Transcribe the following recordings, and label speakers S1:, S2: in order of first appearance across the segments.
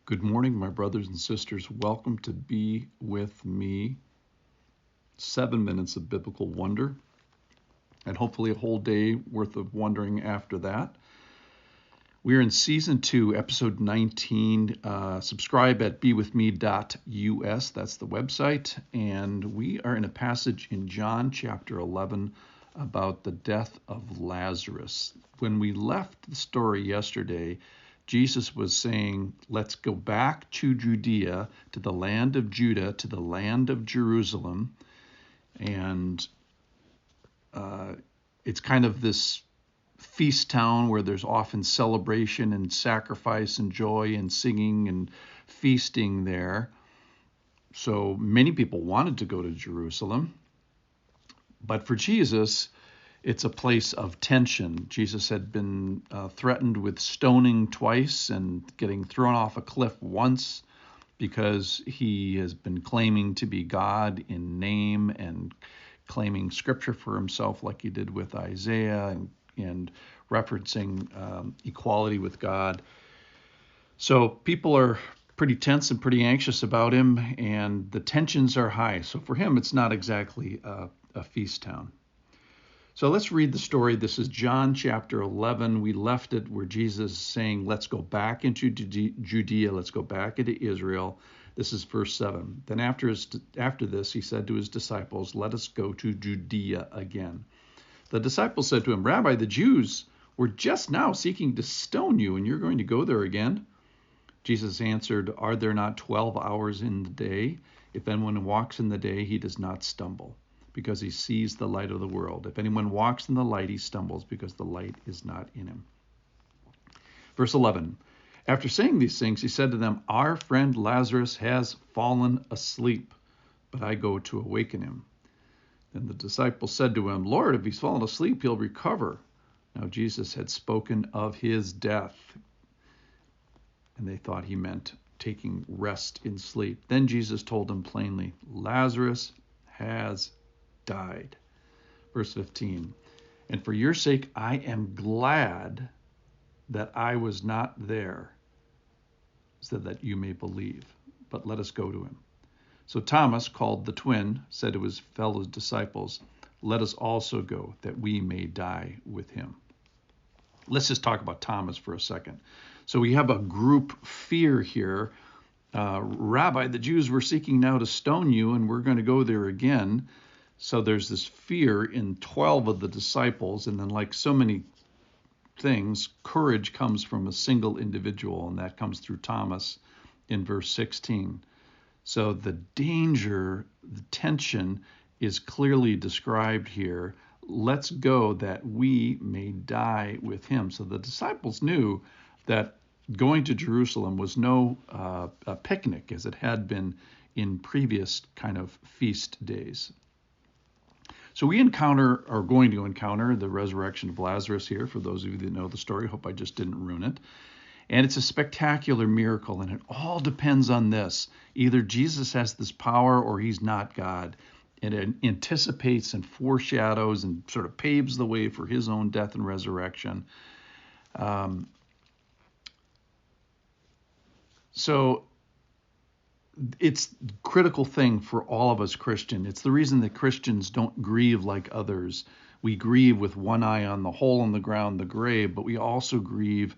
S1: Good morning, my brothers and sisters. Welcome to Be With Me. 7 minutes of biblical wonder, and hopefully a whole day worth of wondering after that. We're in Season 2, Episode 19. Subscribe at bewithme.us. That's the website. And we are in a passage in John chapter 11 about the death of Lazarus. When we left the story yesterday, Jesus was saying, let's go back to Judea, to the land of Judah, to the land of Jerusalem. And it's kind of this feast town where there's often celebration and sacrifice and joy and singing and feasting there. So many people wanted to go to Jerusalem. But for Jesus, it's a place of tension. Jesus had been threatened with stoning twice and getting thrown off a cliff once because he has been claiming to be God in name and claiming scripture for himself like he did with Isaiah and referencing equality with God. So people are pretty tense and pretty anxious about him, and the tensions are high. So for him, it's not exactly a feast town. So let's read the story. This is John chapter 11. We left it where Jesus is saying, let's go back into Judea. Let's go back into Israel. This is verse 7. Then after this, he said to his disciples, let us go to Judea again. The disciples said to him, Rabbi, the Jews were just now seeking to stone you, and you're going to go there again? Jesus answered, are there not 12 hours in the day? If anyone walks in the day, he does not stumble, because he sees the light of the world. If anyone walks in the light, he stumbles, because the light is not in him. Verse 11, after saying these things, he said to them, our friend Lazarus has fallen asleep, but I go to awaken him. Then the disciples said to him, Lord, if he's fallen asleep, he'll recover. Now Jesus had spoken of his death, and they thought he meant taking rest in sleep. Then Jesus told them plainly, Lazarus has died. Verse 15, and for your sake I am glad that I was not there, so that you may believe. But let us go to him. So Thomas, called the twin, said to his fellow disciples, let us also go, that we may die with him. Let's just talk about Thomas for a second. So we have a group fear here. Rabbi, the Jews were seeking now to stone you, and we're going to go there again. So there's this fear in 12 of the disciples, and then like so many things, courage comes from a single individual, and that comes through Thomas in verse 16. So the danger, the tension is clearly described here. Let's go that we may die with him. So the disciples knew that going to Jerusalem was no a picnic as it had been in previous kind of feast days. So we are going to encounter the resurrection of Lazarus here. For those of you that know the story, hope I just didn't ruin it. And it's a spectacular miracle, and it all depends on this. Either Jesus has this power or he's not God. And it anticipates and foreshadows and sort of paves the way for his own death and resurrection. So it's a critical thing for all of us Christians. It's the reason that Christians don't grieve like others. We grieve with one eye on the hole in the ground, the grave, but we also grieve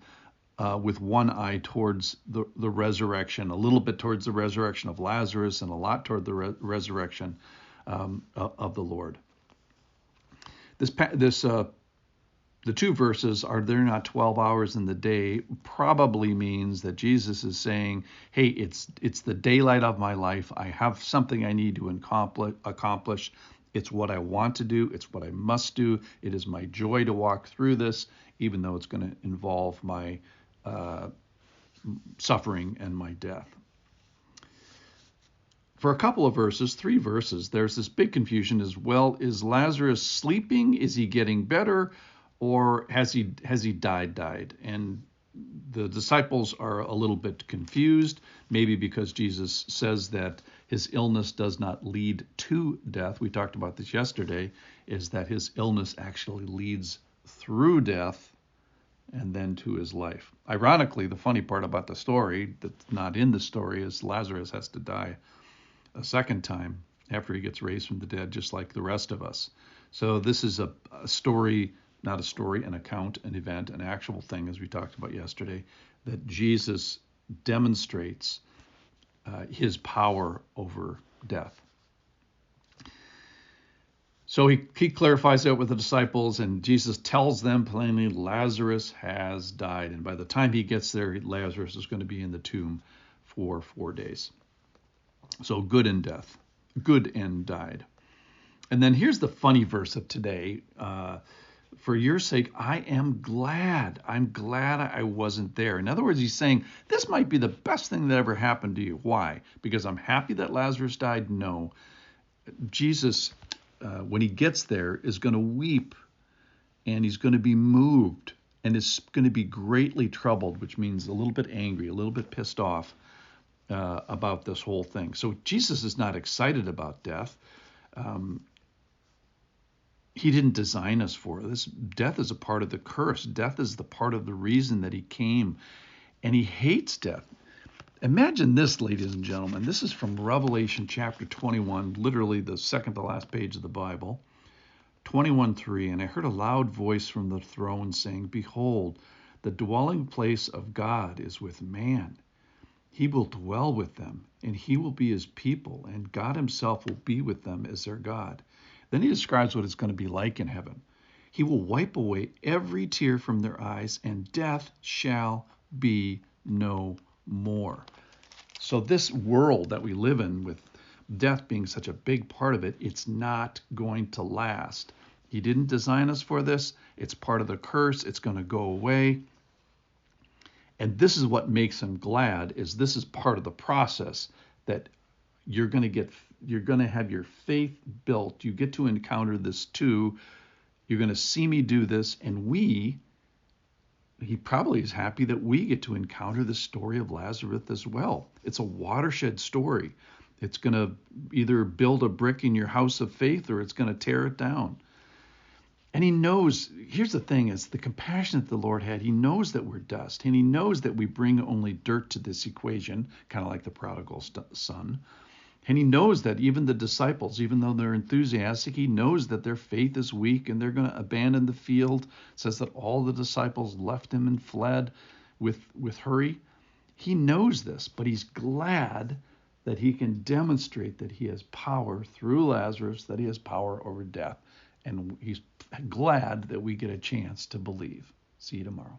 S1: with one eye towards the resurrection, a little bit towards the resurrection of Lazarus and a lot toward the resurrection of the Lord. The two verses, are there not 12 hours in the day, probably means that Jesus is saying, hey, it's the daylight of my life. I have something I need to accomplish. It's what I want to do. It's what I must do. It is my joy to walk through this, even though it's going to involve my suffering and my death. For a couple of verses, 3 verses, there's this big confusion as well. Is Lazarus sleeping? Is he getting better? Or has he died? And the disciples are a little bit confused, maybe because Jesus says that his illness does not lead to death. We talked about this yesterday, is that his illness actually leads through death. and then to his life. Ironically, the funny part about the story that's not in the story is Lazarus has to die a second time after he gets raised from the dead, just like the rest of us. So this is a story, not a story, an account, an event, an actual thing, as we talked about yesterday, that Jesus demonstrates his power over death. So he clarifies that with the disciples, and Jesus tells them plainly, Lazarus has died. And by the time he gets there, Lazarus is going to be in the tomb for 4 days. So good and died. And then here's the funny verse of today. For your sake, I am glad. I'm glad I wasn't there. In other words, he's saying, this might be the best thing that ever happened to you. Why? Because I'm happy that Lazarus died? No. Jesus, when he gets there, is going to weep, and he's going to be moved, and is going to be greatly troubled, which means a little bit angry, a little bit pissed off about this whole thing. So Jesus is not excited about death. He didn't design us for this. Death is a part of the curse. Death is the part of the reason that he came, and he hates death. Imagine this, ladies and gentlemen. This is from Revelation chapter 21, literally the second to last page of the Bible. 21:3, and I heard a loud voice from the throne saying, behold, the dwelling place of God is with man. He will dwell with them, and he will be his people, and God himself will be with them as their God. Then he describes what it's going to be like in heaven. He will wipe away every tear from their eyes, and death shall be no more. So this world that we live in, with death being such a big part of it, it's not going to last. He didn't design us for this. It's part of the curse. It's going to go away. And this is what makes him glad, is this is part of the process that you're going to have your faith built. You get to encounter this too. You're going to see me do this. And he probably is happy that we get to encounter the story of Lazarus as well. It's a watershed story. It's going to either build a brick in your house of faith, or it's going to tear it down. And he knows, here's the thing, is the compassion that the Lord had. He knows that we're dust, and he knows that we bring only dirt to this equation, kind of like the prodigal son. And he knows that even the disciples, even though they're enthusiastic, he knows that their faith is weak and they're going to abandon the field. It says that all the disciples left him and fled with hurry. He knows this, but he's glad that he can demonstrate that he has power through Lazarus, that he has power over death. And he's glad that we get a chance to believe. See you tomorrow.